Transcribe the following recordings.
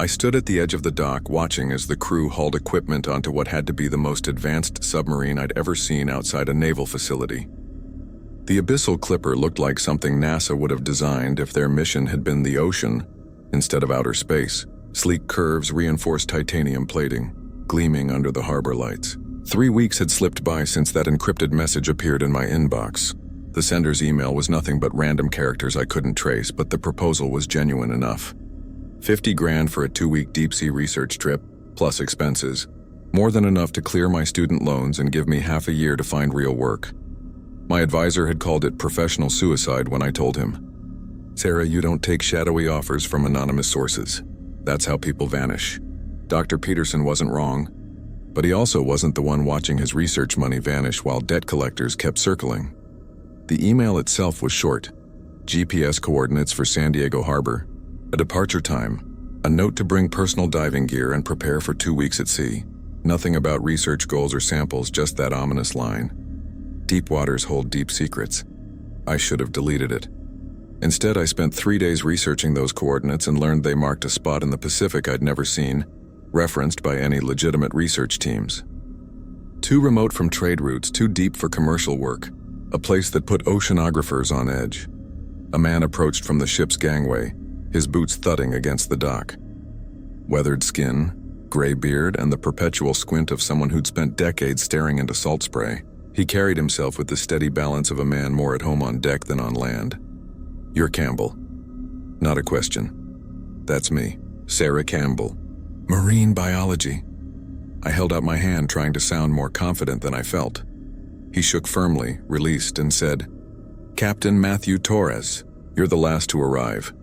I stood at the edge of the dock watching as the crew hauled equipment onto what had to be the most advanced submarine I'd ever seen outside a naval facility. The Abyssal Clipper looked like something NASA would have designed if their mission had been the ocean instead of outer space. Sleek curves, reinforced titanium plating, gleaming under the harbor lights. 3 weeks had slipped by since that encrypted message appeared in my inbox. The sender's email was nothing but random characters I couldn't trace, but the proposal was genuine enough. 50 grand for a 2-week deep-sea research trip, plus expenses. More than enough to clear my student loans and give me half a year to find real work. My advisor had called it professional suicide when I told him, "Sarah, you don't take shadowy offers from anonymous sources. That's how people vanish." Dr. Peterson wasn't wrong, but he also wasn't the one watching his research money vanish while debt collectors kept circling. The email itself was short: GPS coordinates for San Diego Harbor, a departure time, a note to bring personal diving gear and prepare for 2 weeks at sea. Nothing about research goals or samples, just that ominous line. Deep waters hold deep secrets. I should have deleted it. Instead, I spent 3 days researching those coordinates and learned they marked a spot in the Pacific I'd never seen, referenced by any legitimate research teams. Too remote from trade routes, too deep for commercial work, a place that put oceanographers on edge. A man approached from the ship's gangway, his boots thudding against the dock. Weathered skin, gray beard, and the perpetual squint of someone who'd spent decades staring into salt spray. He carried himself with the steady balance of a man more at home on deck than on land. "You're Campbell." Not a question. "That's me, Sarah Campbell. Marine biology." I held out my hand, trying to sound more confident than I felt. He shook firmly, released, and said, "Captain Matthew Torres, you're the last to arrive."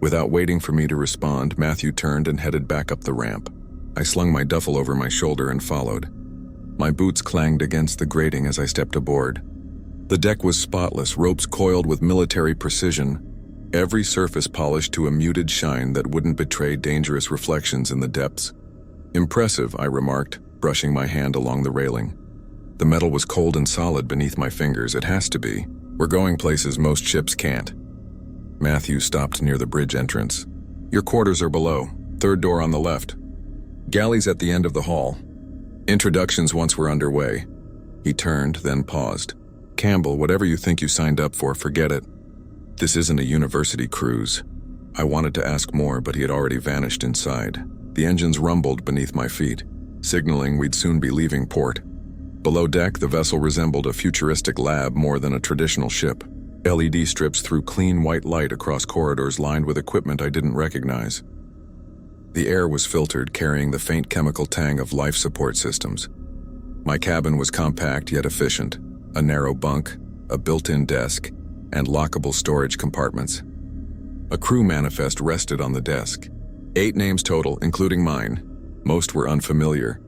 Without waiting for me to respond, Matthew turned and headed back up the ramp. I slung my duffel over my shoulder and followed. My boots clanged against the grating as I stepped aboard. The deck was spotless, ropes coiled with military precision, every surface polished to a muted shine that wouldn't betray dangerous reflections in the depths. "Impressive," I remarked, brushing my hand along the railing. The metal was cold and solid beneath my fingers. "It has to be. We're going places most ships can't." Matthew stopped near the bridge entrance. "Your quarters are below, 3rd door on the left. Galley's at the end of the hall. Introductions once we're underway." He turned, then paused. "Campbell, whatever you think you signed up for, forget it. This isn't a university cruise." I wanted to ask more, but he had already vanished inside. The engines rumbled beneath my feet, signaling we'd soon be leaving port. Below deck, the vessel resembled a futuristic lab more than a traditional ship. LED strips threw clean white light across corridors lined with equipment I didn't recognize. The air was filtered, carrying the faint chemical tang of life support systems. My cabin was compact yet efficient: a narrow bunk, a built-in desk, and lockable storage compartments. A crew manifest rested on the desk. 8 names total, including mine. Most were unfamiliar,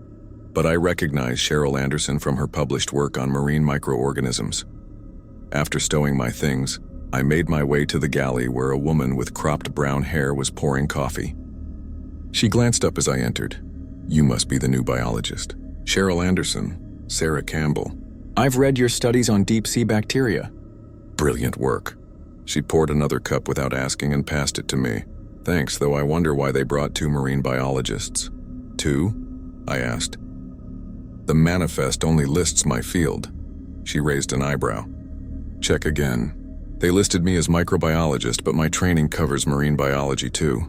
but I recognized Cheryl Anderson from her published work on marine microorganisms. After stowing my things, I made my way to the galley where a woman with cropped brown hair was pouring coffee. She glanced up as I entered. "You must be the new biologist." "Cheryl Anderson, Sarah Campbell." "I've read your studies on deep-sea bacteria." "Brilliant work." She poured another cup without asking and passed it to me. "Thanks, though I wonder why they brought 2 marine biologists." "2?" I asked. "The manifest only lists my field." She raised an eyebrow. "Check again. They listed me as microbiologist, but my training covers marine biology too."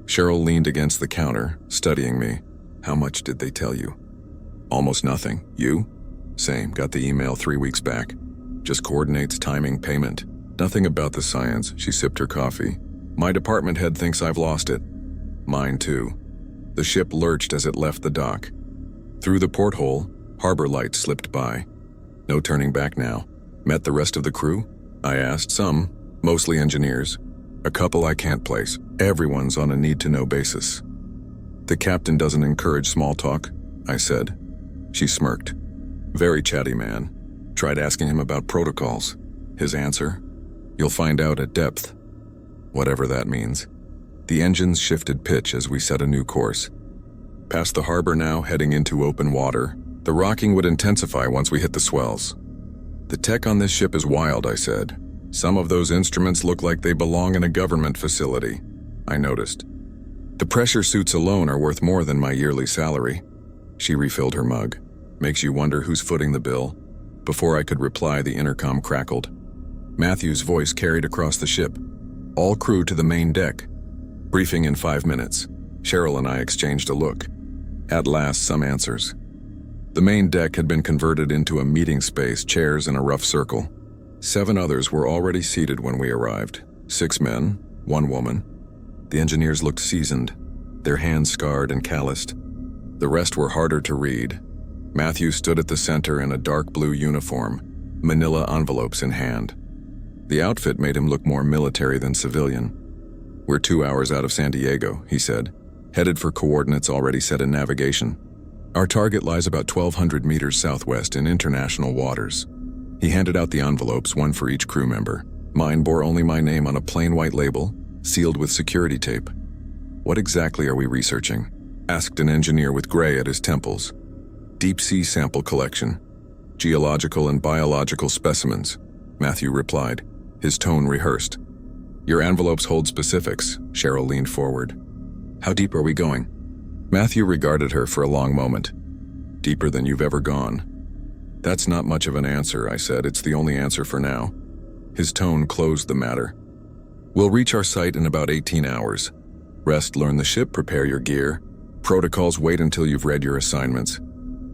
Cheryl leaned against the counter, studying me. "How much did they tell you?" "Almost nothing. You?" "Same. Got the email 3 weeks back. Just coordinates, timing, payment. Nothing about the science." She sipped her coffee. "My department head thinks I've lost it." "Mine too." The ship lurched as it left the dock. Through the porthole, harbor lights slipped by. No turning back now. "Met the rest of the crew?" I asked. "Some, mostly engineers. A couple I can't place. Everyone's on a need-to-know basis." "The captain doesn't encourage small talk," I said. She smirked. "Very chatty man. Tried asking him about protocols. His answer? You'll find out at depth." Whatever that means. The engines shifted pitch as we set a new course. Past the harbor now, heading into open water. The rocking would intensify once we hit the swells. "The tech on this ship is wild," I said. "Some of those instruments look like they belong in a government facility." I noticed. The pressure suits alone are worth more than my yearly salary. She refilled her mug. Makes you wonder who's footing the bill. Before I could reply, the intercom crackled. Matthew's voice carried across the ship. All crew to the main deck. Briefing in 5 minutes. Cheryl and I exchanged a look. At last, some answers. The main deck had been converted into a meeting space, chairs in a rough circle. 7 others were already seated when we arrived. 6 men, 1 woman. The engineers looked seasoned, their hands scarred and calloused. The rest were harder to read. Matthew stood at the center in a dark blue uniform, manila envelopes in hand. The outfit made him look more military than civilian. "We're 2 hours out of San Diego," he said, headed for coordinates already set in navigation. "Our target lies about 1,200 meters southwest in international waters." He handed out the envelopes, one for each crew member. Mine bore only my name on a plain white label, sealed with security tape. "What exactly are we researching?" asked an engineer with gray at his temples. "Deep sea sample collection. Geological and biological specimens," Matthew replied, his tone rehearsed. "Your envelopes hold specifics," Cheryl leaned forward. "How deep are we going?" Matthew regarded her for a long moment. "Deeper than you've ever gone." "That's not much of an answer," I said. "It's the only answer for now." His tone closed the matter. "We'll reach our site in about 18 hours. Rest, learn the ship, prepare your gear. Protocols, wait until you've read your assignments."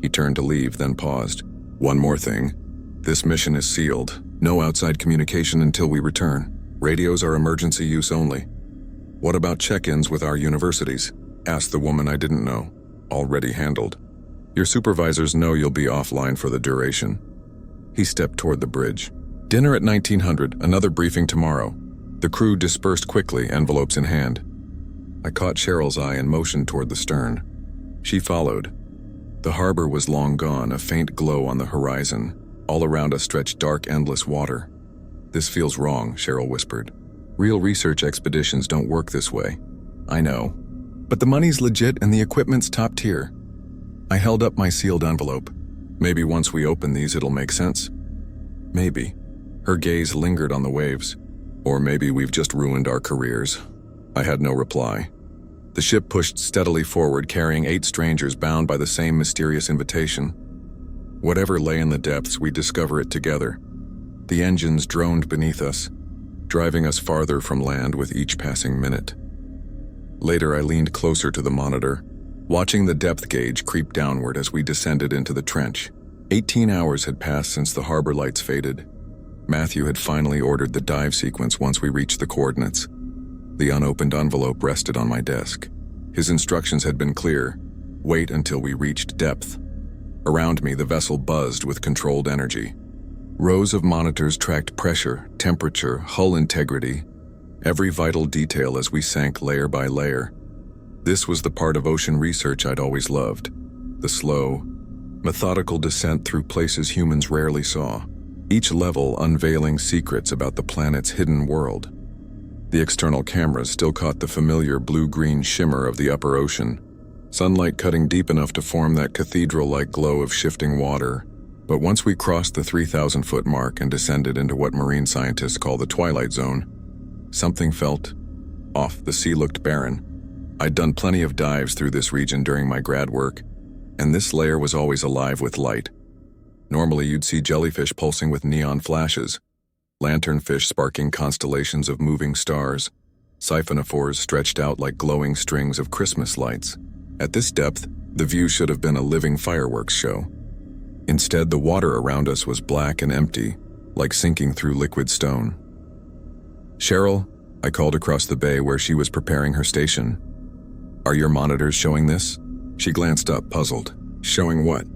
He turned to leave, then paused. "One more thing. This mission is sealed. No outside communication until we return. Radios are emergency use only." "What about check-ins with our universities?" asked the woman I didn't know. "Already handled. Your supervisors know you'll be offline for the duration." He stepped toward the bridge. "Dinner at 1900, another briefing tomorrow." The crew dispersed quickly, envelopes in hand. I caught Cheryl's eye and motioned toward the stern. She followed. The harbor was long gone, a faint glow on the horizon. All around us stretched dark, endless water. "This feels wrong," Cheryl whispered. "Real research expeditions don't work this way." "I know. But the money's legit and the equipment's top tier." I held up my sealed envelope. "Maybe once we open these it'll make sense." "Maybe." Her gaze lingered on the waves. "Or maybe we've just ruined our careers." I had no reply. The ship pushed steadily forward, carrying 8 strangers bound by the same mysterious invitation. Whatever lay in the depths, we'd discover it together. The engines droned beneath us, driving us farther from land with each passing minute. Later, I leaned closer to the monitor, watching the depth gauge creep downward as we descended into the trench. 18 hours had passed since the harbor lights faded. Matthew had finally ordered the dive sequence once we reached the coordinates. The unopened envelope rested on my desk. His instructions had been clear: wait until we reached depth. Around me, the vessel buzzed with controlled energy. Rows of monitors tracked pressure, temperature, hull integrity, every vital detail as we sank layer by layer. This was the part of ocean research I'd always loved: the slow, methodical descent through places humans rarely saw, each level unveiling secrets about the planet's hidden world. The external cameras still caught the familiar blue-green shimmer of the upper ocean, sunlight cutting deep enough to form that cathedral-like glow of shifting water. But once we crossed the 3,000-foot mark and descended into what marine scientists call the twilight zone, something felt off. The sea looked barren. I'd done plenty of dives through this region during my grad work, and this layer was always alive with light. Normally you'd see jellyfish pulsing with neon flashes, lanternfish sparking constellations of moving stars, siphonophores stretched out like glowing strings of Christmas lights. At this depth, the view should have been a living fireworks show. Instead, the water around us was black and empty, like sinking through liquid stone. "Cheryl," I called across the bay where she was preparing her station. "Are your monitors showing this?" She glanced up, puzzled. "Showing what?"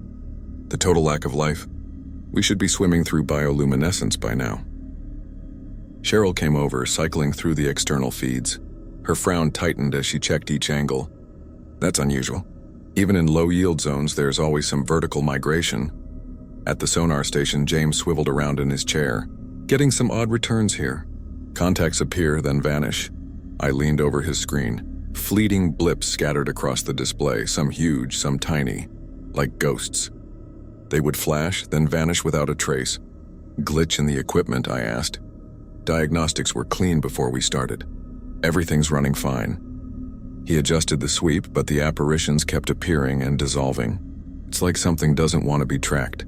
"The total lack of life. We should be swimming through bioluminescence by now." Cheryl came over, cycling through the external feeds. Her frown tightened as she checked each angle. "That's unusual. Even in low-yield zones, there's always some vertical migration." At the sonar station, James swiveled around in his chair. "Getting some odd returns here. Contacts appear, then vanish." I leaned over his screen. Fleeting blips scattered across the display, some huge, some tiny, like ghosts. They would flash, then vanish without a trace. "Glitch in the equipment?" I asked. "Diagnostics were clean before we started. Everything's running fine." He adjusted the sweep, but the apparitions kept appearing and dissolving. It's like something doesn't want to be tracked.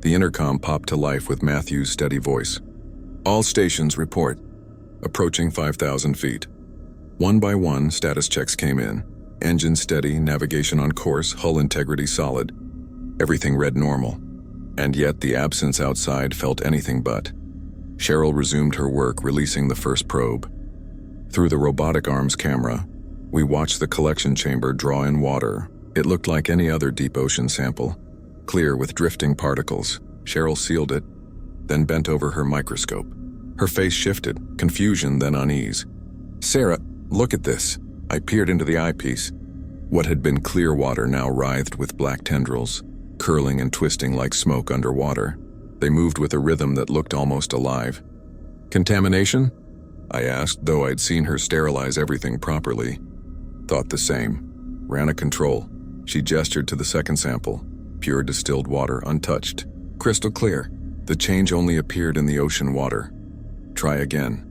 The intercom popped to life with Matthew's steady voice. All stations report. Approaching 5,000 feet. One by one, status checks came in. Engine steady, navigation on course, hull integrity solid. Everything read normal. And yet the absence outside felt anything but. Cheryl resumed her work, releasing the first probe. Through the robotic arms camera, we watched the collection chamber draw in water. It looked like any other deep ocean sample, clear with drifting particles. Cheryl sealed it, then bent over her microscope. Her face shifted, confusion then unease. "Sarah, look at this." I peered into the eyepiece. What had been clear water now writhed with black tendrils, curling and twisting like smoke underwater. They moved with a rhythm that looked almost alive. "Contamination?" I asked, though I'd seen her sterilize everything properly. Thought the same. Ran a control. She gestured to the second sample. Pure distilled water, untouched. Crystal clear. The change only appeared in the ocean water. "Try again."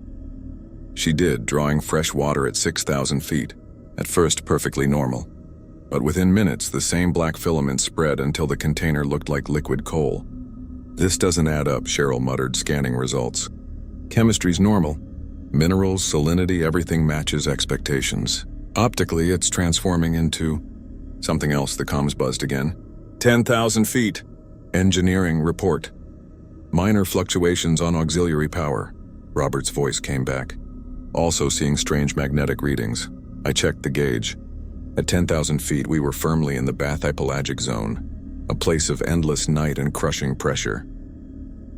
She did, drawing fresh water at 6,000 feet. At first perfectly normal. But within minutes, the same black filament spread until the container looked like liquid coal. "This doesn't add up," Cheryl muttered, scanning results. "Chemistry's normal. Minerals, salinity, everything matches expectations. Optically, it's transforming into something else." The comms buzzed again. 10,000 feet. Engineering report. Minor fluctuations on auxiliary power. Robert's voice came back. Also seeing strange magnetic readings. I checked the gauge. At 10,000 feet, we were firmly in the bathypelagic zone, a place of endless night and crushing pressure.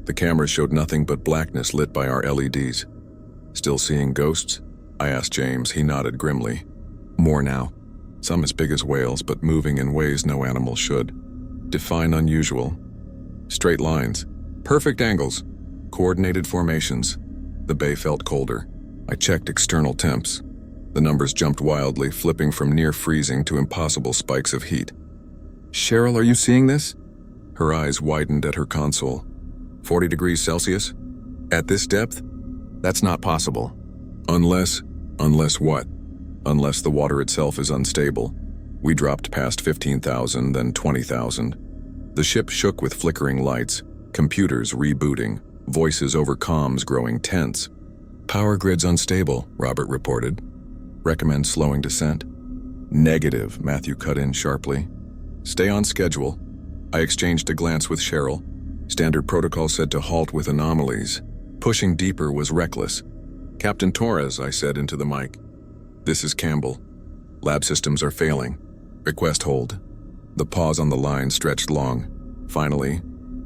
The cameras showed nothing but blackness lit by our LEDs. "Still seeing ghosts?" I asked James. He nodded grimly. "More now. Some as big as whales, but moving in ways no animal should. Define unusual. Straight lines. Perfect angles. Coordinated formations." The bay felt colder. I checked external temps. The numbers jumped wildly, flipping from near freezing to impossible spikes of heat. "Cheryl, are you seeing this?" Her eyes widened at her console. 40 degrees Celsius? At this depth? That's not possible. Unless what? Unless the water itself is unstable. We dropped past 15,000, then 20,000. The ship shook with flickering lights, computers rebooting, voices over comms growing tense. "Power grid's unstable," Robert reported. "Recommend slowing descent." "Negative," Matthew cut in sharply. "Stay on schedule." I exchanged a glance with Cheryl. Standard protocol said to halt with anomalies. Pushing deeper was reckless. "Captain Torres," I said into the mic. "This is Campbell. Lab systems are failing. Request hold." The pause on the line stretched long. Finally,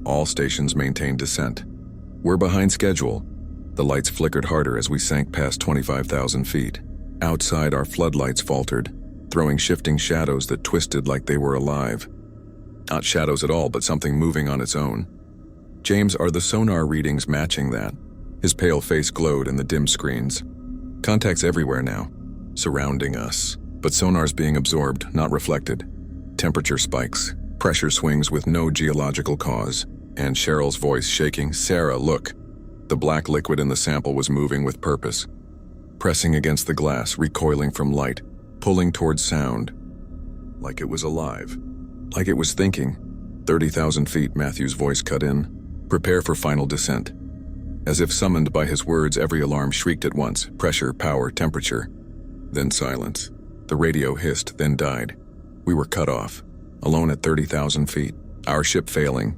all stations maintained descent. "We're behind schedule." The lights flickered harder as we sank past 25,000 feet. Outside, our floodlights faltered, throwing shifting shadows that twisted like they were alive. Not shadows at all, but something moving on its own. "James, are the sonar readings matching that?" His pale face glowed in the dim screens. "Contacts everywhere now, surrounding us. But sonar's being absorbed, not reflected. Temperature spikes, pressure swings with no geological cause." And Cheryl's voice shaking. "Sarah, look." The black liquid in the sample was moving with purpose. Pressing against the glass, recoiling from light, pulling towards sound. Like it was alive. Like it was thinking. 30,000 feet, Matthew's voice cut in. "Prepare for final descent." As if summoned by his words, every alarm shrieked at once. Pressure, power, temperature. Then silence. The radio hissed, then died. We were cut off, alone at 30,000 feet. Our ship failing.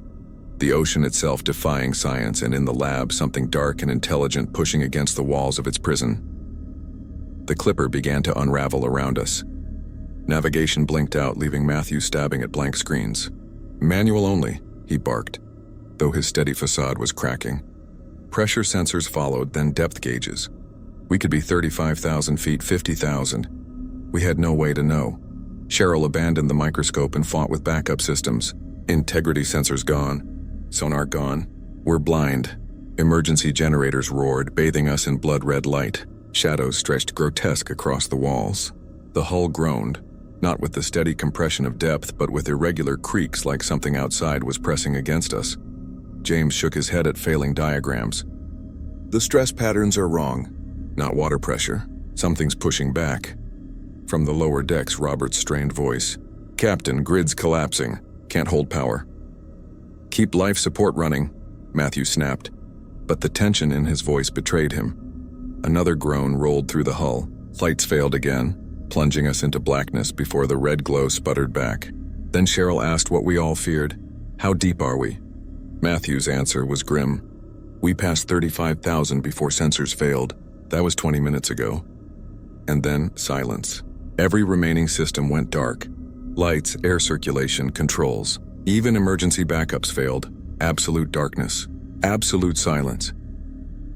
The ocean itself defying science, and in the lab, something dark and intelligent pushing against the walls of its prison. The clipper began to unravel around us. Navigation blinked out, leaving Matthew stabbing at blank screens. "Manual only," he barked, though his steady facade was cracking. Pressure sensors followed, then depth gauges. We could be 35,000 feet, 50,000. We had no way to know. Cheryl abandoned the microscope and fought with backup systems. Integrity sensors gone. Sonar gone. We're blind. Emergency generators roared, bathing us in blood-red light. Shadows stretched grotesque across the walls. The hull groaned, not with the steady compression of depth, but with irregular creaks like something outside was pressing against us. James shook his head at failing diagrams. "The stress patterns are wrong. Not water pressure. Something's pushing back." From the lower decks, Robert's strained voice. "Captain, grid's collapsing. Can't hold power." "Keep life support running," Matthew snapped, but the tension in his voice betrayed him. Another groan rolled through the hull. Lights failed again, plunging us into blackness before the red glow sputtered back. Then Cheryl asked what we all feared. "How deep are we?" Matthew's answer was grim. "We passed 35,000 before sensors failed. That was 20 minutes ago." And then silence. Every remaining system went dark. Lights, air circulation, controls. Even emergency backups failed. Absolute darkness. Absolute silence.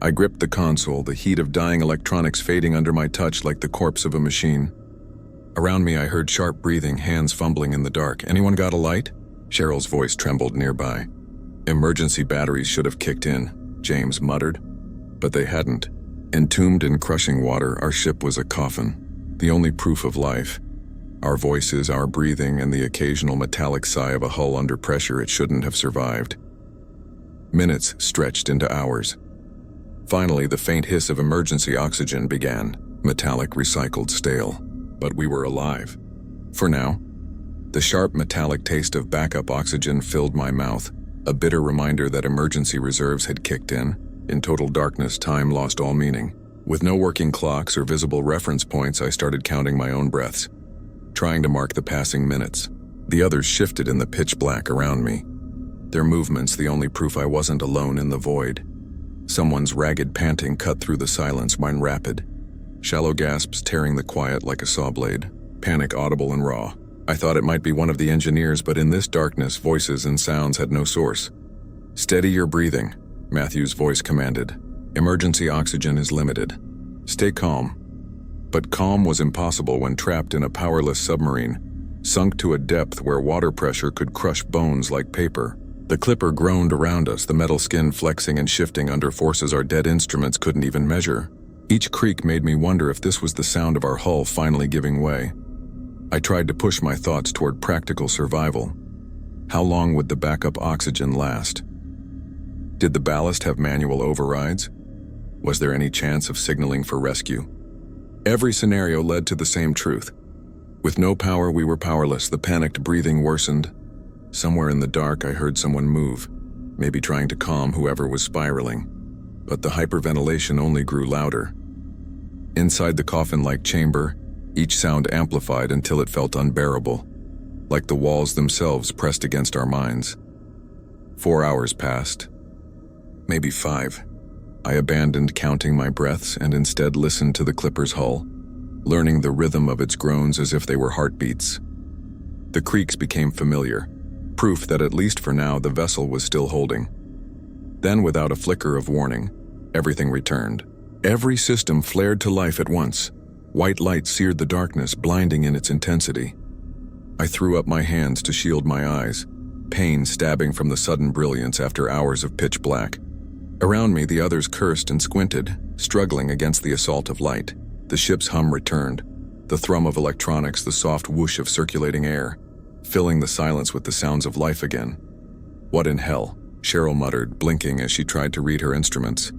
I gripped the console, the heat of dying electronics fading under my touch like the corpse of a machine. Around me I heard sharp breathing, hands fumbling in the dark. "Anyone got a light?" Cheryl's voice trembled nearby. "Emergency batteries should have kicked in," James muttered. But they hadn't. Entombed in crushing water, our ship was a coffin. The only proof of life. Our voices, our breathing, and the occasional metallic sigh of a hull under pressure it shouldn't have survived. Minutes stretched into hours. Finally, the faint hiss of emergency oxygen began, metallic, recycled, stale. But we were alive. For now. The sharp metallic taste of backup oxygen filled my mouth, a bitter reminder that emergency reserves had kicked in. In total darkness, time lost all meaning. With no working clocks or visible reference points, I started counting my own breaths, trying to mark the passing minutes. The others shifted in the pitch black around me. Their movements the only proof I wasn't alone in the void. Someone's ragged panting cut through the silence, mine rapid. Shallow gasps tearing the quiet like a saw blade. Panic audible and raw. I thought it might be one of the engineers, but in this darkness, voices and sounds had no source. "Steady your breathing," Matthew's voice commanded. "Emergency oxygen is limited. Stay calm." But calm was impossible when trapped in a powerless submarine, sunk to a depth where water pressure could crush bones like paper. The clipper groaned around us, the metal skin flexing and shifting under forces our dead instruments couldn't even measure. Each creak made me wonder if this was the sound of our hull finally giving way. I tried to push my thoughts toward practical survival. How long would the backup oxygen last? Did the ballast have manual overrides? Was there any chance of signaling for rescue? Every scenario led to the same truth. With no power, we were powerless. The panicked breathing worsened. Somewhere in the dark, I heard someone move, maybe trying to calm whoever was spiraling. But the hyperventilation only grew louder. Inside the coffin-like chamber, each sound amplified until it felt unbearable, like the walls themselves pressed against our minds. 4 hours passed. Maybe 5. I abandoned counting my breaths and instead listened to the clipper's hull, learning the rhythm of its groans as if they were heartbeats. The creaks became familiar, proof that at least for now the vessel was still holding. Then, without a flicker of warning, everything returned. Every system flared to life at once. White light seared the darkness, blinding in its intensity. I threw up my hands to shield my eyes, pain stabbing from the sudden brilliance after hours of pitch black. Around me, the others cursed and squinted, struggling against the assault of light. The ship's hum returned, the thrum of electronics, the soft whoosh of circulating air, filling the silence with the sounds of life again. "What in hell?" Cheryl muttered, blinking as she tried to read her instruments.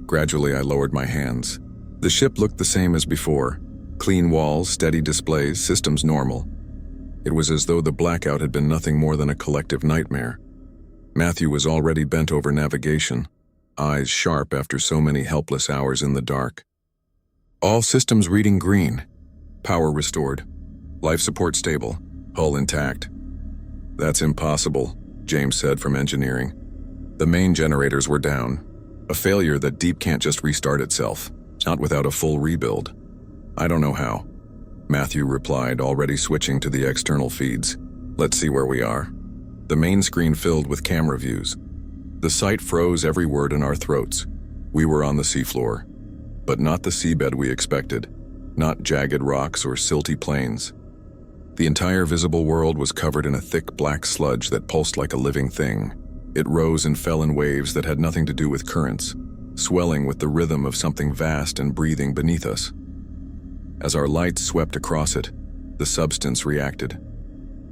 Gradually, I lowered my hands. The ship looked the same as before. Clean walls, steady displays, systems normal. It was as though the blackout had been nothing more than a collective nightmare. Matthew was already bent over navigation, eyes sharp after so many helpless hours in the dark. "All systems reading green. Power restored. Life support stable. Hull intact." "That's impossible," James said from engineering. "The main generators were down. A failure that deep can't just restart itself, not without a full rebuild." "I don't know how," Matthew replied, already switching to the external feeds. "Let's see where we are." The main screen filled with camera views. The sight froze every word in our throats. We were on the seafloor, but not the seabed we expected, not jagged rocks or silty plains. The entire visible world was covered in a thick black sludge that pulsed like a living thing. It rose and fell in waves that had nothing to do with currents, swelling with the rhythm of something vast and breathing beneath us. As our lights swept across it, the substance reacted.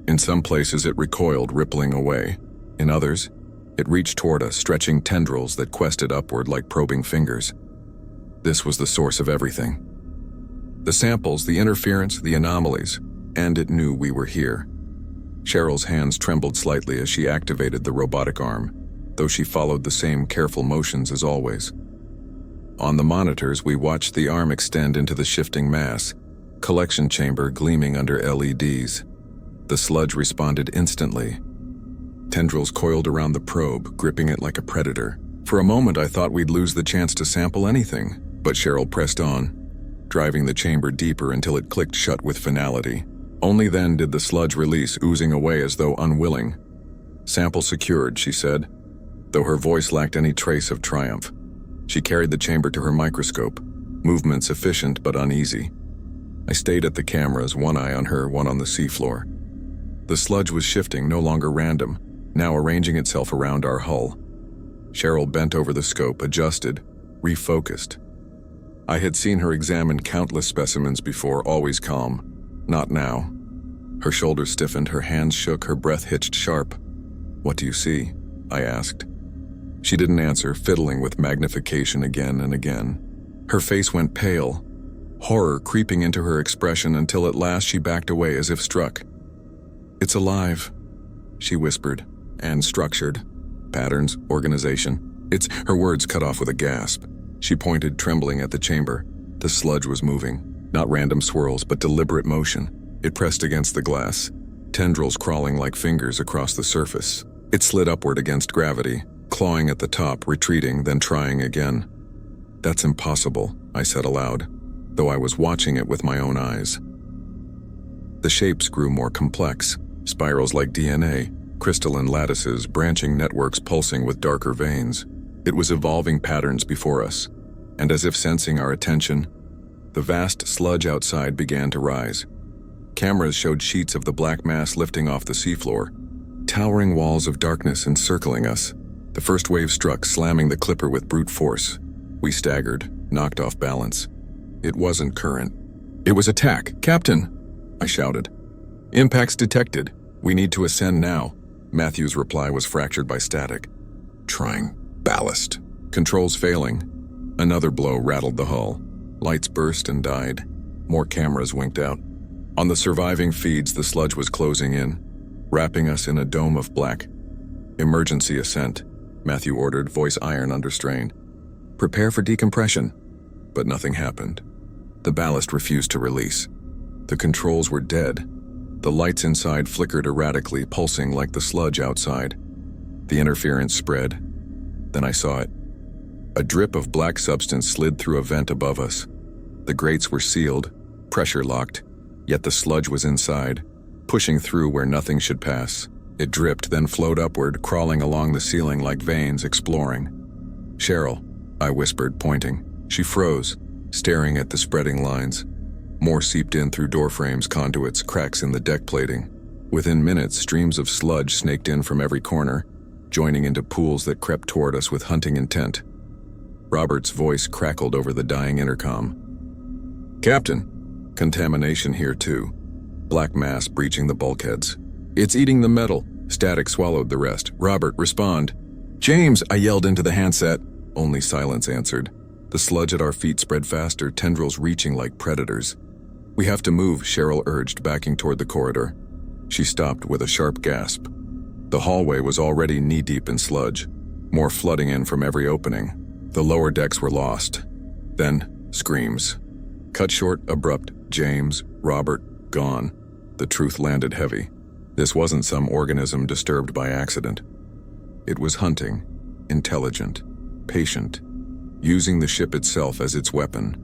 In some places it recoiled, rippling away. In others, it reached toward us, stretching tendrils that quested upward like probing fingers. This was the source of everything. The samples, the interference, the anomalies, and it knew we were here. Cheryl's hands trembled slightly as she activated the robotic arm, though she followed the same careful motions as always. On the monitors, we watched the arm extend into the shifting mass, collection chamber gleaming under LEDs. The sludge responded instantly. Tendrils coiled around the probe, gripping it like a predator. For a moment, I thought we'd lose the chance to sample anything, but Cheryl pressed on, driving the chamber deeper until it clicked shut with finality. Only then did the sludge release, oozing away as though unwilling. "Sample secured," she said, though her voice lacked any trace of triumph. She carried the chamber to her microscope, movements efficient but uneasy. I stayed at the cameras, one eye on her, one on the seafloor. The sludge was shifting, no longer random, now arranging itself around our hull. Cheryl bent over the scope, adjusted, refocused. I had seen her examine countless specimens before, always calm. Not now. Her shoulders stiffened, her hands shook, her breath hitched sharp. "What do you see?" I asked. She didn't answer, fiddling with magnification again and again. Her face went pale, horror creeping into her expression until at last she backed away as if struck. "It's alive," she whispered, "and structured. Patterns, organization. Her words cut off with a gasp. She pointed, trembling, at the chamber. The sludge was moving. Not random swirls, but deliberate motion. It pressed against the glass, tendrils crawling like fingers across the surface. It slid upward against gravity, clawing at the top, retreating, then trying again. "That's impossible," I said aloud, though I was watching it with my own eyes. The shapes grew more complex, spirals like DNA, crystalline lattices, branching networks pulsing with darker veins. It was evolving patterns before us, and as if sensing our attention, the vast sludge outside began to rise. Cameras showed sheets of the black mass lifting off the seafloor, towering walls of darkness encircling us. The first wave struck, slamming the clipper with brute force. We staggered, knocked off balance. It wasn't current. "It was attack, Captain!" I shouted. "Impacts detected. We need to ascend now." Matthew's reply was fractured by static. "Trying ballast. Controls failing." Another blow rattled the hull. Lights burst and died. More cameras winked out. On the surviving feeds, the sludge was closing in, wrapping us in a dome of black. "Emergency ascent," Matthew ordered, voice iron under strain. "Prepare for decompression." But nothing happened. The ballast refused to release. The controls were dead. The lights inside flickered erratically, pulsing like the sludge outside. The interference spread. Then I saw it. A drip of black substance slid through a vent above us. The grates were sealed, pressure locked, yet the sludge was inside, pushing through where nothing should pass. It dripped, then flowed upward, crawling along the ceiling like veins, exploring. "Cheryl," I whispered, pointing. She froze, staring at the spreading lines. More seeped in through doorframes, conduits, cracks in the deck plating. Within minutes, streams of sludge snaked in from every corner, joining into pools that crept toward us with hunting intent. Robert's voice crackled over the dying intercom. "Captain, contamination here too. Black mass breaching the bulkheads. It's eating the metal." Static swallowed the rest. "Robert, respond." "James," I yelled into the handset. Only silence answered. The sludge at our feet spread faster, tendrils reaching like predators. "We have to move," Cheryl urged, backing toward the corridor. She stopped with a sharp gasp. The hallway was already knee-deep in sludge, more flooding in from every opening. The lower decks were lost. Then, screams. Cut short, abrupt. James, Robert, gone. The truth landed heavy. This wasn't some organism disturbed by accident. It was hunting, intelligent, patient, using the ship itself as its weapon.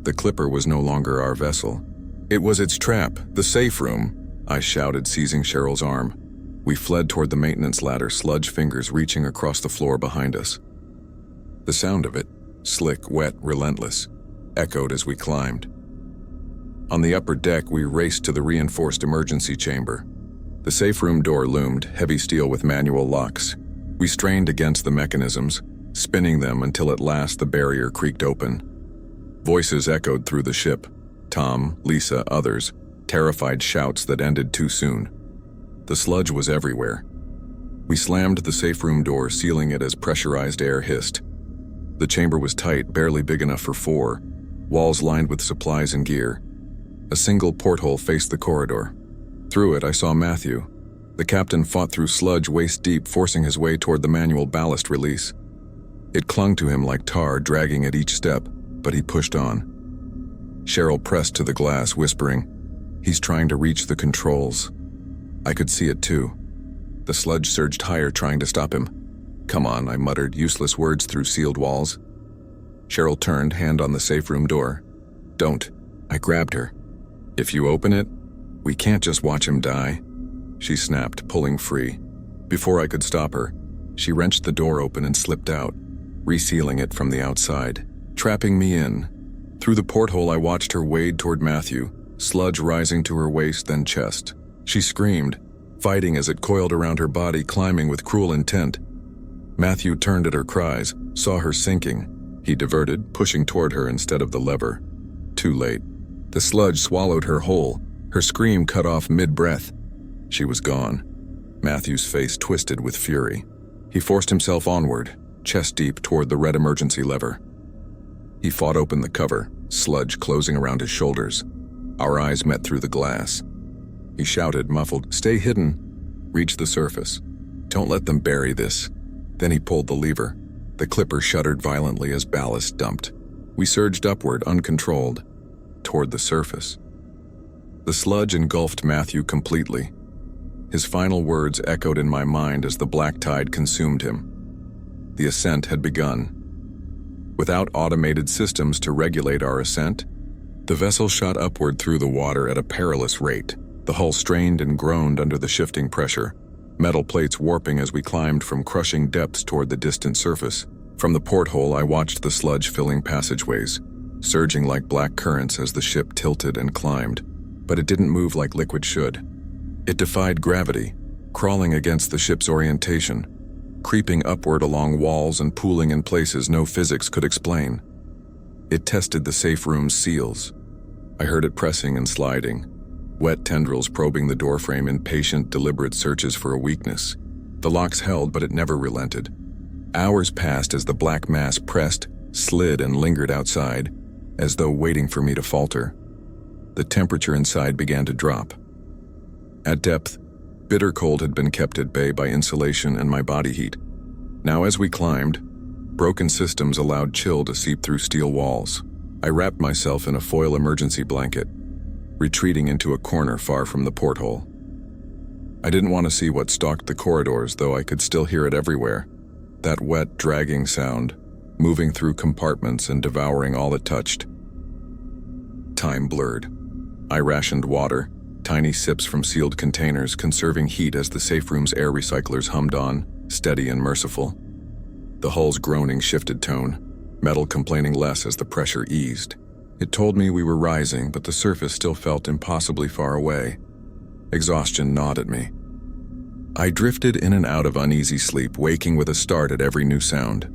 The clipper was no longer our vessel. It was its trap, the safe room, I shouted, seizing Cheryl's arm. We fled toward the maintenance ladder, sludge fingers reaching across the floor behind us. The sound of it, slick, wet, relentless, echoed as we climbed. On the upper deck, we raced to the reinforced emergency chamber. The safe room door loomed, heavy steel with manual locks. We strained against the mechanisms, spinning them until at last the barrier creaked open. Voices echoed through the ship. Tom, Lisa, others, terrified shouts that ended too soon. The sludge was everywhere. We slammed the safe room door, sealing it as pressurized air hissed. The chamber was tight, barely big enough for four. walls lined with supplies and gear. A single porthole faced the corridor. Through it, I saw Matthew. The captain fought through sludge waist-deep, forcing his way toward the manual ballast release. It clung to him like tar, dragging at each step, but he pushed on. Cheryl pressed to the glass, whispering, "He's trying to reach the controls." I could see it too. The sludge surged higher, trying to stop him. "Come on," I muttered, useless words through sealed walls. Cheryl turned, hand on the safe room door. "Don't." I grabbed her. "If you open it, we can't just watch him die." She snapped, pulling free. Before I could stop her, she wrenched the door open and slipped out, resealing it from the outside, trapping me in. Through the porthole, I watched her wade toward Matthew, sludge rising to her waist, then chest. She screamed, fighting as it coiled around her body, climbing with cruel intent. Matthew turned at her cries, saw her sinking. He diverted, pushing toward her instead of the lever. Too late. The sludge swallowed her whole, her scream cut off mid-breath. She was gone. Matthew's face twisted with fury. He forced himself onward, chest deep toward the red emergency lever. He fought open the cover, sludge closing around his shoulders. Our eyes met through the glass. He shouted, muffled, "Stay hidden." Reach the surface. "Don't let them bury this." Then he pulled the lever. The clipper shuddered violently as ballast dumped. We surged upward, uncontrolled, toward the surface. The sludge engulfed Matthew completely. His final words echoed in my mind as the black tide consumed him. The ascent had begun. Without automated systems to regulate our ascent, the vessel shot upward through the water at a perilous rate. The hull strained and groaned under the shifting pressure, metal plates warping as we climbed from crushing depths toward the distant surface. From the porthole, I watched the sludge filling passageways, surging like black currents as the ship tilted and climbed. But it didn't move like liquid should. It defied gravity, crawling against the ship's orientation, creeping upward along walls and pooling in places no physics could explain. It tested the safe room's seals. I heard it pressing and sliding, wet tendrils probing the doorframe in patient, deliberate searches for a weakness. The locks held, but it never relented. Hours passed as the black mass pressed, slid, and lingered outside, as though waiting for me to falter. The temperature inside began to drop. At depth, bitter cold had been kept at bay by insulation and my body heat. Now as we climbed, broken systems allowed chill to seep through steel walls. I wrapped myself in a foil emergency blanket, retreating into a corner far from the porthole. I didn't want to see what stalked the corridors, though I could still hear it everywhere. That wet, dragging sound, moving through compartments and devouring all it touched. Time blurred. I rationed water, tiny sips from sealed containers, conserving heat as the safe room's air recyclers hummed on, steady and merciful. The hull's groaning shifted tone, metal complaining less as the pressure eased. It told me we were rising, but the surface still felt impossibly far away. Exhaustion gnawed at me. I drifted in and out of uneasy sleep, waking with a start at every new sound.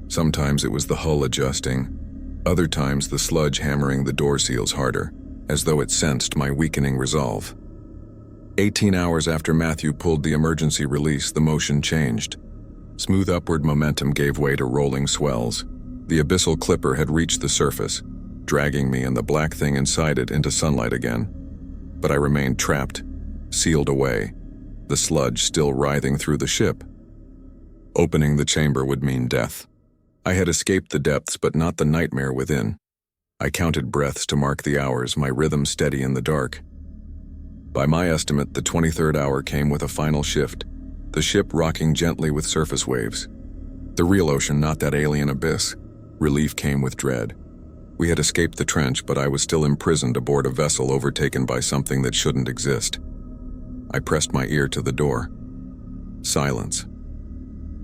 Sometimes it was the hull adjusting, other times the sludge hammering the door seals harder, as though it sensed my weakening resolve. 18 hours after Matthew pulled the emergency release, the motion changed. Smooth upward momentum gave way to rolling swells. The abyssal clipper had reached the surface, dragging me and the black thing inside it into sunlight again. But I remained trapped, sealed away, the sludge still writhing through the ship. Opening the chamber would mean death. I had escaped the depths, but not the nightmare within. I counted breaths to mark the hours, my rhythm steady in the dark. By my estimate, the 23rd hour came with a final shift, the ship rocking gently with surface waves. The real ocean, not that alien abyss. Relief came with dread. We had escaped the trench, but I was still imprisoned aboard a vessel overtaken by something that shouldn't exist. I pressed my ear to the door. Silence.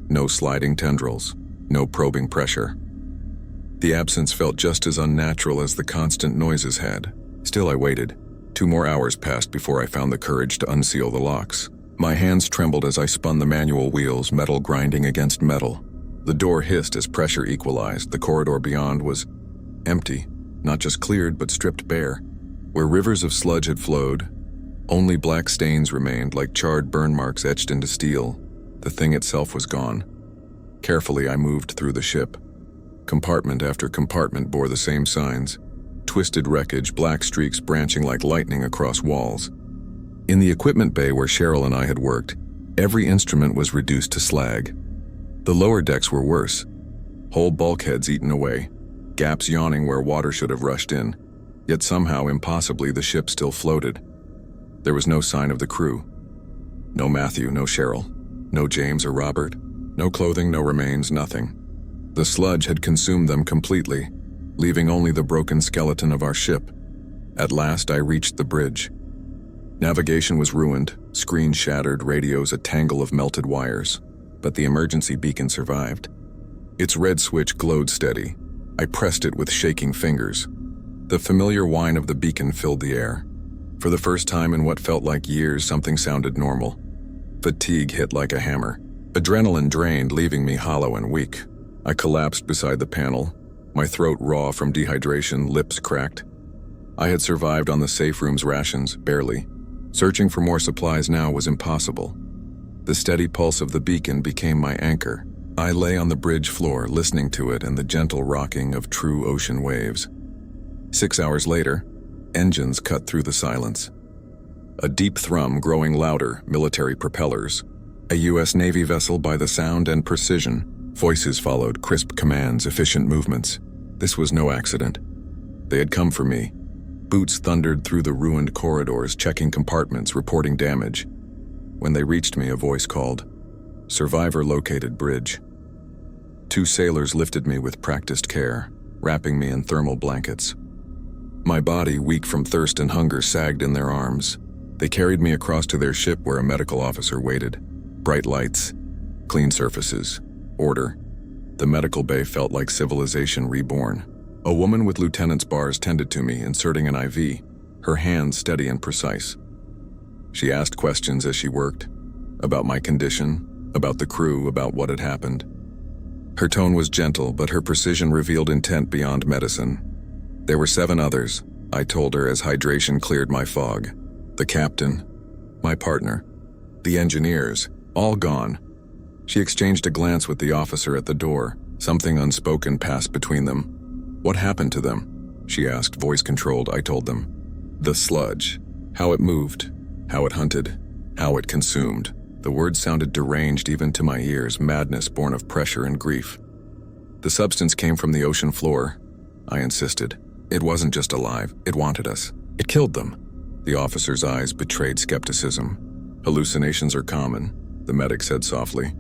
No sliding tendrils, no probing pressure. The absence felt just as unnatural as the constant noises had. Still, I waited. 2 more hours passed before I found the courage to unseal the locks. My hands trembled as I spun the manual wheels, metal grinding against metal. The door hissed as pressure equalized. The corridor beyond was empty, not just cleared, but stripped bare. Where rivers of sludge had flowed, only black stains remained, like charred burn marks etched into steel. The thing itself was gone. Carefully, I moved through the ship. Compartment after compartment bore the same signs. twisted wreckage, black streaks branching like lightning across walls. In the equipment bay where Cheryl and I had worked, every instrument was reduced to slag. The lower decks were worse. Whole bulkheads eaten away, gaps yawning where water should have rushed in, yet somehow, impossibly, the ship still floated. There was no sign of the crew. No Matthew, no Cheryl, no James or Robert, no clothing, no remains, nothing. The sludge had consumed them completely, leaving only the broken skeleton of our ship. At last I reached the bridge. Navigation was ruined, screens shattered, radios a tangle of melted wires, but the emergency beacon survived. Its red switch glowed steady. I pressed it with shaking fingers. The familiar whine of the beacon filled the air. For the first time in what felt like years, something sounded normal. Fatigue hit like a hammer. Adrenaline drained, leaving me hollow and weak. I collapsed beside the panel, my throat raw from dehydration, lips cracked. I had survived on the safe room's rations, barely. Searching for more supplies now was impossible. The steady pulse of the beacon became my anchor. I lay on the bridge floor, listening to it and the gentle rocking of true ocean waves. 6 hours later, engines cut through the silence. A deep thrum growing louder, military propellers. A U.S. Navy vessel by the sound and precision. Voices followed, crisp commands, efficient movements. This was no accident. They had come for me. Boots thundered through the ruined corridors, checking compartments, reporting damage. When they reached me, a voice called, "Survivor located bridge." 2 sailors lifted me with practiced care, wrapping me in thermal blankets. My body, weak from thirst and hunger, sagged in their arms. They carried me across to their ship where a medical officer waited. Bright lights, clean surfaces, order. The medical bay felt like civilization reborn. A woman with lieutenant's bars tended to me, inserting an IV, her hands steady and precise. She asked questions as she worked, about my condition, about the crew, about what had happened. Her tone was gentle, but her precision revealed intent beyond medicine. There were 7 others, I told her as hydration cleared my fog. The captain, my partner, the engineers, all gone. She exchanged a glance with the officer at the door. Something unspoken passed between them. "What happened to them?" she asked, voice controlled. I told them. The sludge. How it moved. How it hunted. How it consumed. The words sounded deranged even to my ears, madness born of pressure and grief. "The substance came from the ocean floor," I insisted. "It wasn't just alive. It wanted us. It killed them." The officer's eyes betrayed skepticism. "Hallucinations are common," the medic said softly.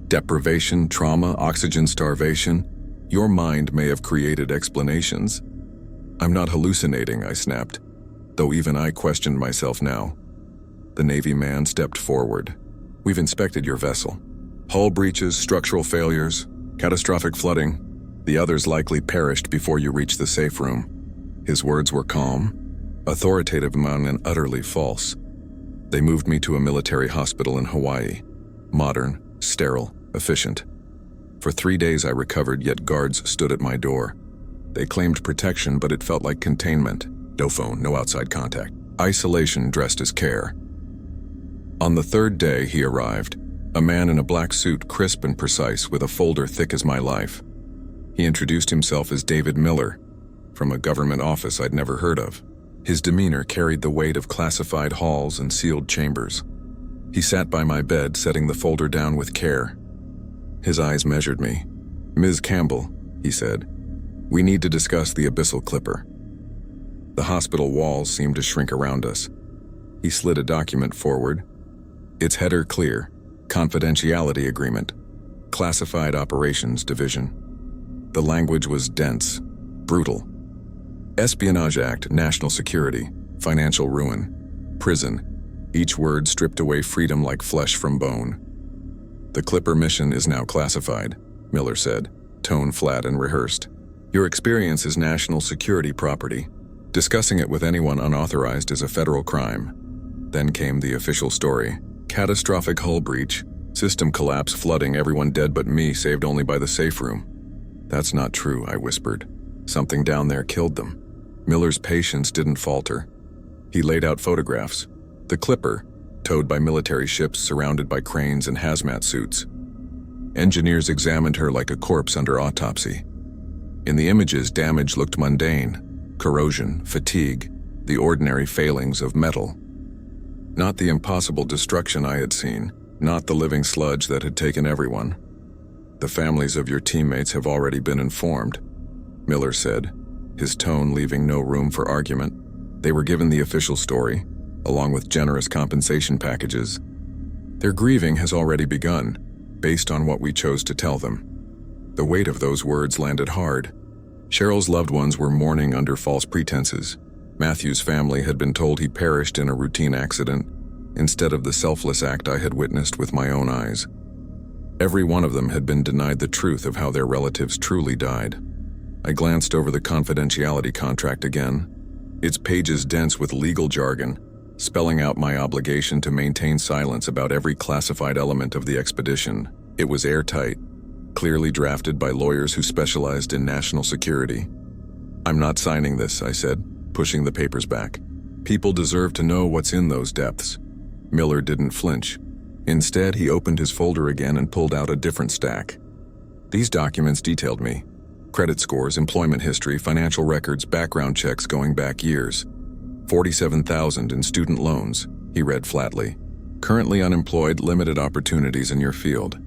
"Deprivation, trauma, oxygen starvation. Your mind may have created explanations." "I'm not hallucinating," I snapped, though even I questioned myself now. The Navy man stepped forward. "We've inspected your vessel. Hull breaches, structural failures, catastrophic flooding. The others likely perished before you reached the safe room." His words were calm, authoritative and utterly false. They moved me to a military hospital in Hawaii. Modern, sterile, efficient. For 3 days I recovered, yet guards stood at my door. They claimed protection, but it felt like containment. No phone, no outside contact. Isolation dressed as care. On the 3rd day he arrived, a man in a black suit, crisp and precise, with a folder thick as my life. He introduced himself as David Miller, from a government office I'd never heard of. His demeanor carried the weight of classified halls and sealed chambers. He sat by my bed, setting the folder down with care. His eyes measured me. "Ms. Campbell," he said, "we need to discuss the abyssal clipper." The hospital walls seemed to shrink around us. He slid a document forward. Its header clear: confidentiality agreement, classified operations division. The language was dense, brutal. Espionage Act, national security, financial ruin, prison. Each word stripped away freedom like flesh from bone. "The Clipper mission is now classified," Miller said, tone flat and rehearsed. "Your experience is national security property. Discussing it with anyone unauthorized is a federal crime." Then came the official story. Catastrophic hull breach, system collapse, flooding, everyone dead but me, saved only by the safe room. "That's not true," I whispered. "Something down there killed them." Miller's patience didn't falter. He laid out photographs. The Clipper, towed by military ships surrounded by cranes and hazmat suits. Engineers examined her like a corpse under autopsy. In the images, damage looked mundane. corrosion, fatigue, the ordinary failings of metal. Not the impossible destruction I had seen, not the living sludge that had taken everyone. The families of your teammates have already been informed, Miller said, his tone leaving no room for argument. They were given the official story, along with generous compensation packages. Their grieving has already begun, based on what we chose to tell them. The weight of those words landed hard. Cheryl's loved ones were mourning under false pretenses. Matthew's family had been told he perished in a routine accident, instead of the selfless act I had witnessed with my own eyes. Every one of them had been denied the truth of how their relatives truly died. I glanced over the confidentiality contract again, its pages dense with legal jargon, spelling out my obligation to maintain silence about every classified element of the expedition. It was airtight, clearly drafted by lawyers who specialized in national security. "I'm not signing this," I said, pushing the papers back. "People deserve to know what's in those depths." Miller didn't flinch. Instead, he opened his folder again and pulled out a different stack. These documents detailed me. Credit scores, employment history, financial records, background checks going back years. 47,000 in student loans, he read flatly. "Currently unemployed, limited opportunities in your field.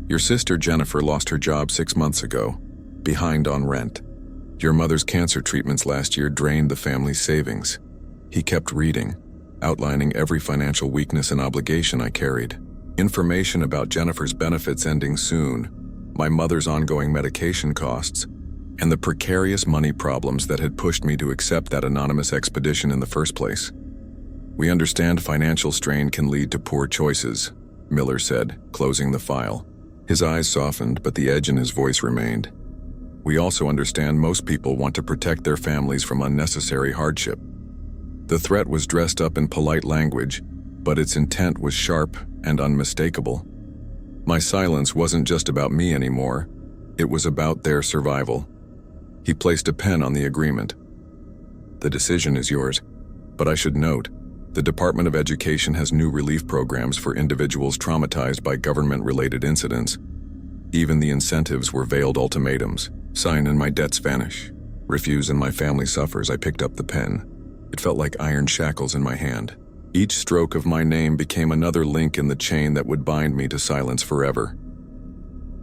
Your sister Jennifer lost her job 6 months ago, behind on rent. Your mother's cancer treatments last year drained the family's savings." He kept reading, outlining every financial weakness and obligation I carried. Information about Jennifer's benefits ending soon, my mother's ongoing medication costs, and the precarious money problems that had pushed me to accept that anonymous expedition in the first place. "We understand financial strain can lead to poor choices," Miller said, closing the file. His eyes softened, but the edge in his voice remained. "We also understand most people want to protect their families from unnecessary hardship." The threat was dressed up in polite language, but its intent was sharp and unmistakable. My silence wasn't just about me anymore. It was about their survival. He placed a pen on the agreement. "The decision is yours, but I should note, the Department of Education has new relief programs for individuals traumatized by government-related incidents. Even the incentives were veiled ultimatums. Sign and my debts vanish. Refuse and my family suffers." I picked up the pen. It felt like iron shackles in my hand. Each stroke of my name became another link in the chain that would bind me to silence forever.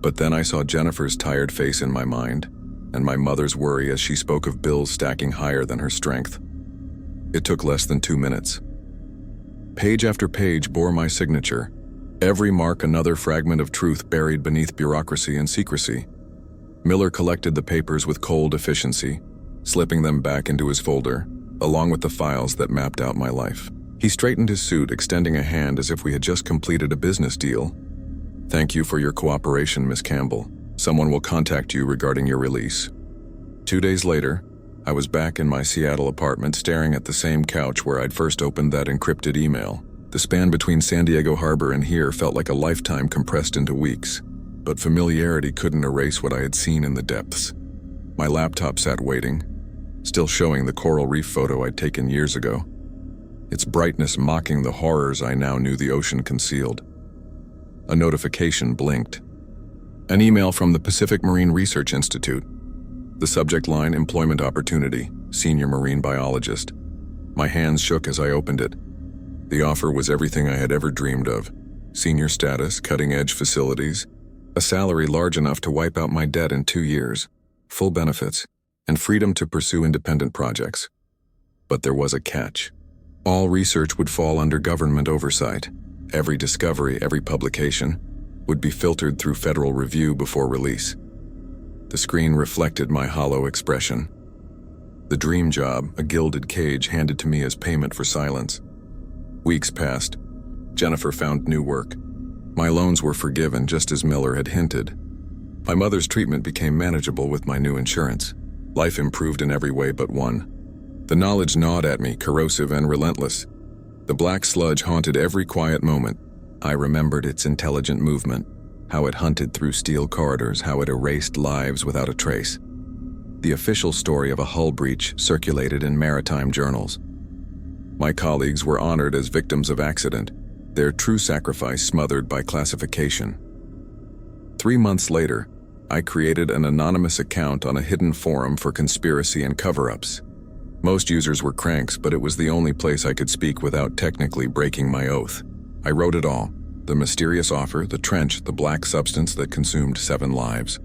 But then I saw Jennifer's tired face in my mind, and my mother's worry as she spoke of bills stacking higher than her strength. It took less than 2 minutes. Page after page bore my signature, every mark another fragment of truth buried beneath bureaucracy and secrecy. Miller collected the papers with cold efficiency, slipping them back into his folder, along with the files that mapped out my life. He straightened his suit, extending a hand as if we had just completed a business deal. "Thank you for your cooperation, Miss Campbell. Someone will contact you regarding your release." 2 days later, I was back in my Seattle apartment staring at the same couch where I'd first opened that encrypted email. The span between San Diego Harbor and here felt like a lifetime compressed into weeks, but familiarity couldn't erase what I had seen in the depths. My laptop sat waiting, still showing the coral reef photo I'd taken years ago, its brightness mocking the horrors I now knew the ocean concealed. A notification blinked. An email from the Pacific Marine Research Institute. The subject line, employment opportunity, senior marine biologist. My hands shook as I opened it. The offer was everything I had ever dreamed of. Senior status, cutting-edge facilities, a salary large enough to wipe out my debt in 2 years, full benefits, and freedom to pursue independent projects. But there was a catch. All research would fall under government oversight. Every discovery, every publication, would be filtered through federal review before release. The screen reflected my hollow expression. The dream job, a gilded cage handed to me as payment for silence. Weeks passed. Jennifer found new work. My loans were forgiven just as Miller had hinted. My mother's treatment became manageable with my new insurance. Life improved in every way but one. The knowledge gnawed at me, corrosive and relentless. The black sludge haunted every quiet moment. I remembered its intelligent movement, how it hunted through steel corridors, how it erased lives without a trace. The official story of a hull breach circulated in maritime journals. My colleagues were honored as victims of accident, their true sacrifice smothered by classification. 3 months later, I created an anonymous account on a hidden forum for conspiracy and cover-ups. Most users were cranks, but it was the only place I could speak without technically breaking my oath. I wrote it all: the mysterious offer, the trench, the black substance that consumed 7 lives.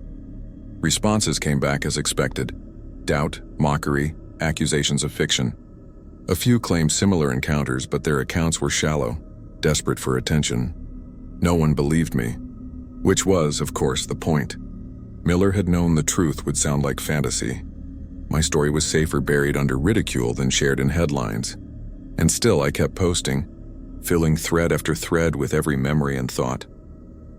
Responses came back as expected: doubt, mockery, accusations of fiction. A few claimed similar encounters, but their accounts were shallow, desperate for attention. No one believed me, which was, of course, the point. Miller had known the truth would sound like fantasy. My story was safer buried under ridicule than shared in headlines. And still I kept posting, filling thread after thread with every memory and thought.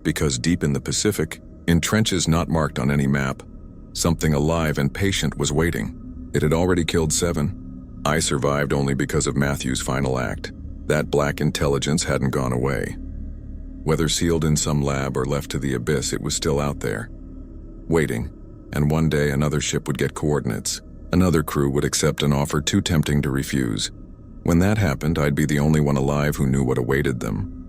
Because deep in the Pacific, in trenches not marked on any map, something alive and patient was waiting. It had already killed 7. I survived only because of Matthew's final act. That black intelligence hadn't gone away. Whether sealed in some lab or left to the abyss, it was still out there, waiting. And one day another ship would get coordinates. Another crew would accept an offer too tempting to refuse. When that happened, I'd be the only one alive who knew what awaited them.